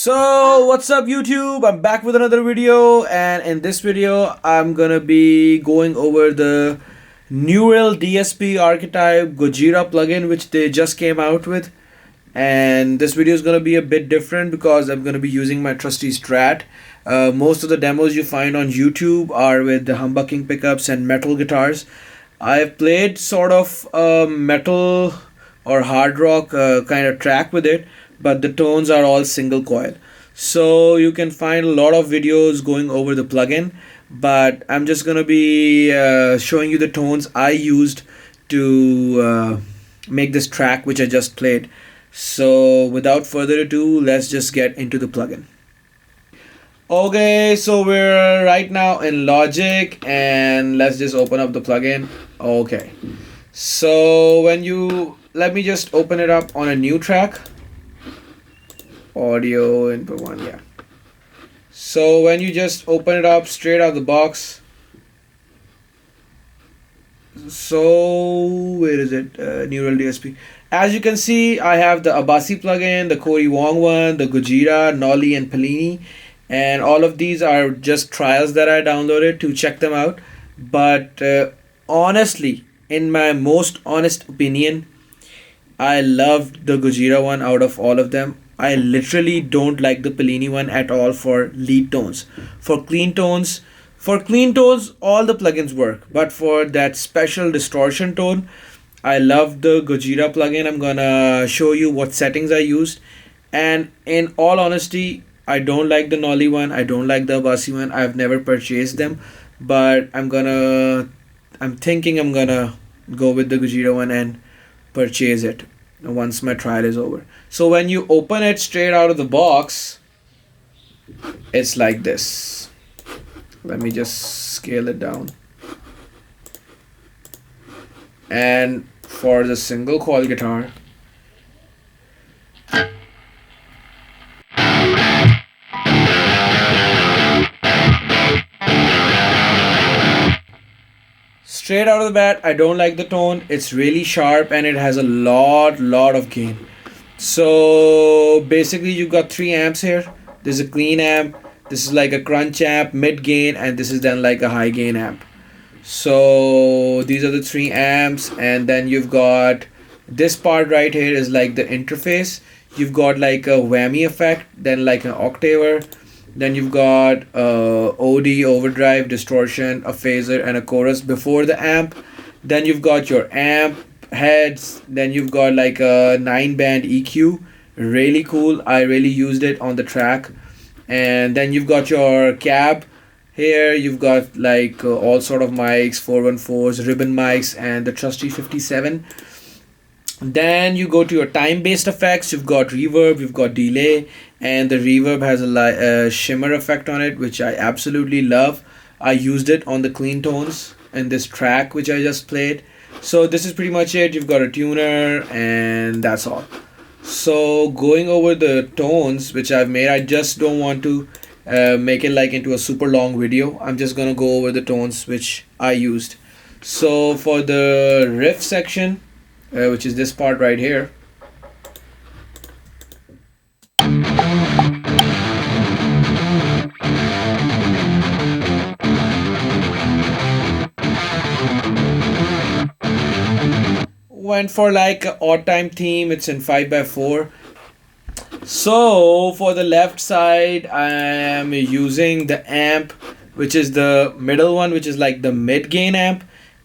So what's up YouTube? I'm back with another video, and in this video I'm gonna be going over the Neural DSP Archetype Gojira plugin which they just came out with. And this video is gonna be a bit different because I'm gonna be using my trusty Strat. Most of the demos you find on YouTube are with the humbucking pickups and metal guitars. I've played sort of a metal or hard rock kind of track with it, but the tones are all single coil. So you can find a lot of videos going over the plugin, but I'm just gonna be showing you the tones I used to make this track which I just played. So without further ado, let's just get into the plugin. Okay, so we're right now in Logic, and let's just open up the plugin. Okay, so let me just open it up on a new track. Audio input 1, yeah. So when you just open it up straight out of the box, so where is it? Neural DSP. As you can see, I have the Abasi plugin, the Cory Wong one, the Gojira, Nolly, and Pellini, and all of these are just trials that I downloaded to check them out. But honestly, in my most honest opinion, I loved the Gojira one out of all of them. I literally don't like the Pellini one at all for lead tones. For clean tones, all the plugins work, but for that special distortion tone, I love the Gojira plugin. I'm gonna show you what settings I used, and in all honesty, I don't like the Nolly one. I don't like the Abasi one. I've never purchased them, but I'm thinking I'm gonna go with the Gojira one and purchase it once my trial is over. So when you open it straight out of the box, it's like this. Let me just scale it down. And for the single coil guitar, straight out of the bat, I don't like the tone. It's really sharp and it has a lot of gain. So basically you've got 3 amps here. There's a clean amp, this is like a crunch amp, mid gain, and this is then like a high gain amp. So these are the 3 amps, and then you've got this part right here is like the interface. You've got like a whammy effect, then like an octaver, then you've got OD, overdrive, distortion, a phaser, and a chorus before the amp. Then you've got your amp heads, then you've got like a 9-band EQ, really cool. I really used it on the track. And then you've got your cab here. You've got like all sort of mics, 414s, ribbon mics, and the trusty 57. Then you go to your time-based effects. You've got reverb, you've got delay, and the reverb has a shimmer effect on it, which I absolutely love. I used it on the clean tones in this track which I just played. So this is pretty much it. You've got a tuner, and that's all. So going over the tones which I've made, I just don't want to make it like into a super long video. I'm just gonna go over the tones which I used. So for the riff section, which is this part right here, went for like an odd time theme. It's in 5x4. So for the left side, I am using the amp, which is the middle one, which is like the mid gain amp,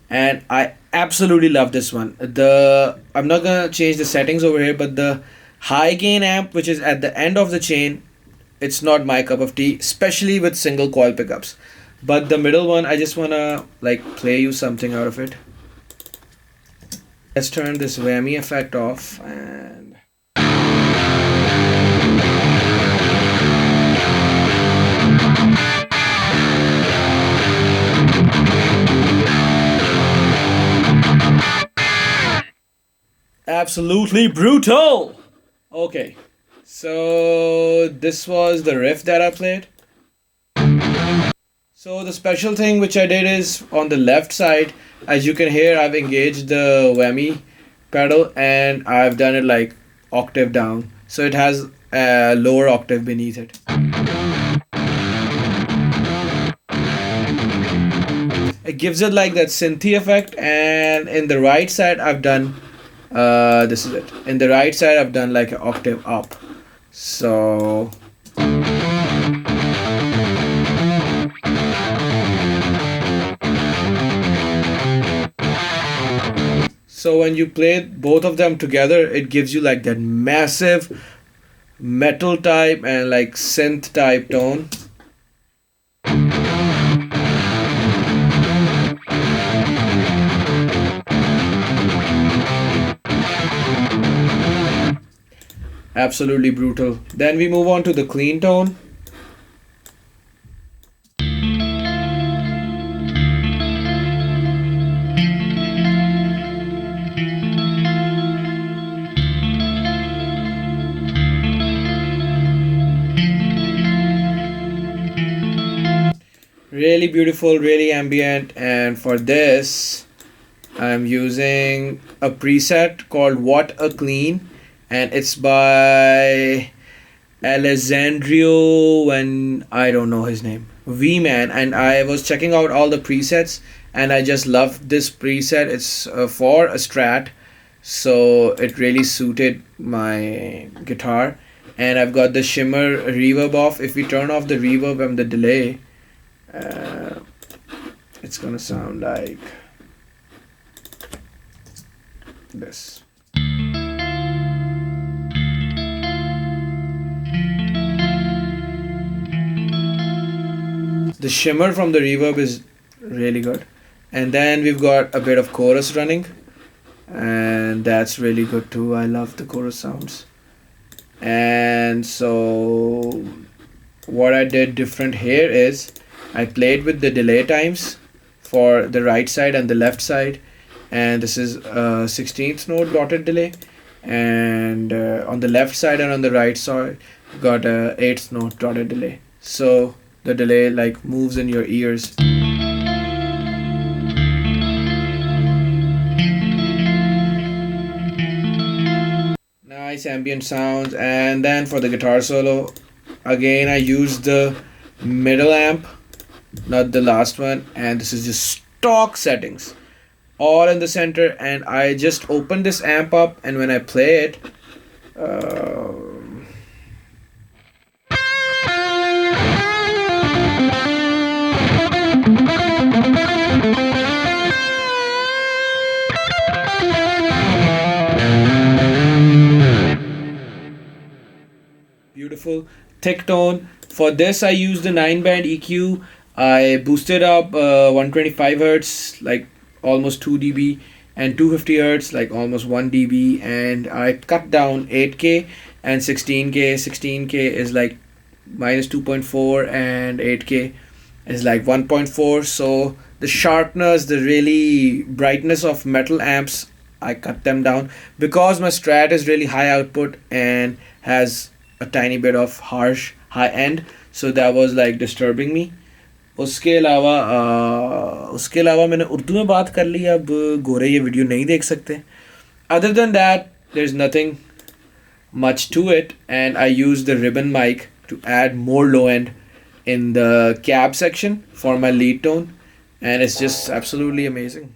and I absolutely love this one. I'm not gonna change the settings over here, but the high gain amp, which is at the end of the chain, it's not my cup of tea, especially with single coil pickups. But the middle one, I just wanna like play you something out of it. Let's turn this whammy effect off, and absolutely brutal. Okay, so this was the riff that I played. So the special thing which I did is on the left side, as you can hear, I've engaged the whammy pedal and I've done it like octave down. So it has a lower octave beneath it. It gives it like that synthy effect, and in the right side I've done this is it. In the right side I've done like an octave up. So when you play both of them together, it gives you like that massive metal type and like synth type tone. Absolutely brutal. Then we move on to the clean tone. Really beautiful, really ambient, and for this I'm using a preset called What a Clean, and it's by Alessandro, and I don't know his name, V-Man. And I was checking out all the presets and I just loved this preset. It's for a Strat, so it really suited my guitar. And I've got the shimmer reverb off. If we turn off the reverb and the delay, it's gonna sound like this. The shimmer from the reverb is really good, and then we've got a bit of chorus running, and that's really good too. I love the chorus sounds. And so what I did different here is I played with the delay times for the right side and the left side, and this is a 16th note dotted delay, and on the left side and on the right side got a 8th note dotted delay, so the delay like moves in your ears. Nice ambient sounds. And then for the guitar solo, again I used the middle amp, not the last one, and this is just stock settings all in the center, and I just open this amp up, and when I play it, beautiful thick tone. For this I used the 9-band EQ. I boosted up 125 hertz, like almost 2 dB, and 250 hertz, like almost 1 dB, and I cut down 8K and 16K. 16K is like minus 2.4 and 8K is like 1.4. So the sharpness, the really brightness of metal amps, I cut them down because my Strat is really high output and has a tiny bit of harsh high end, so that was like disturbing me. उसके अलावा मैंने उर्दू में बात कर ली. अब गोरे ये video नहीं देख सकते. Other than that, there's nothing much to it, and I use the ribbon mic to add more low end in the cab section for my lead tone, and it's just absolutely amazing.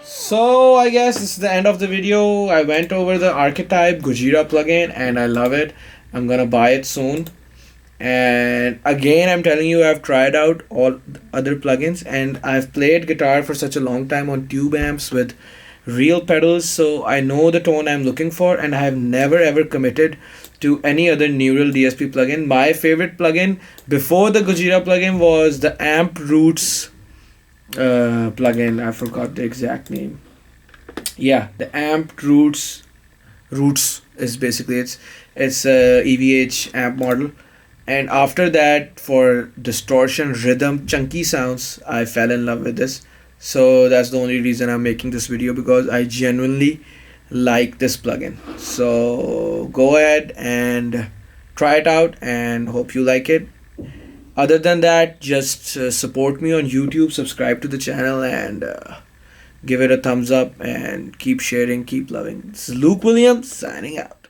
So I guess this is the end of the video. I went over the Archetype Gojira plugin and I love it. I'm gonna buy it soon. And again, I'm telling you, I've tried out all other plugins and I've played guitar for such a long time on tube amps with real pedals, so I know the tone I'm looking for, and I have never ever committed to any other neural DSP plugin. My favorite plugin before the Gojira plugin was the Amp Roots plugin. I forgot the exact name. Yeah, the Amp Roots is basically It's a EVH amp model. And after that, for distortion, rhythm, chunky sounds, I fell in love with this. So that's the only reason I'm making this video, because I genuinely like this plugin. So go ahead and try it out and hope you like it. Other than that, just support me on YouTube, subscribe to the channel, and give it a thumbs up, and keep sharing, keep loving. This is Luke Williams signing out.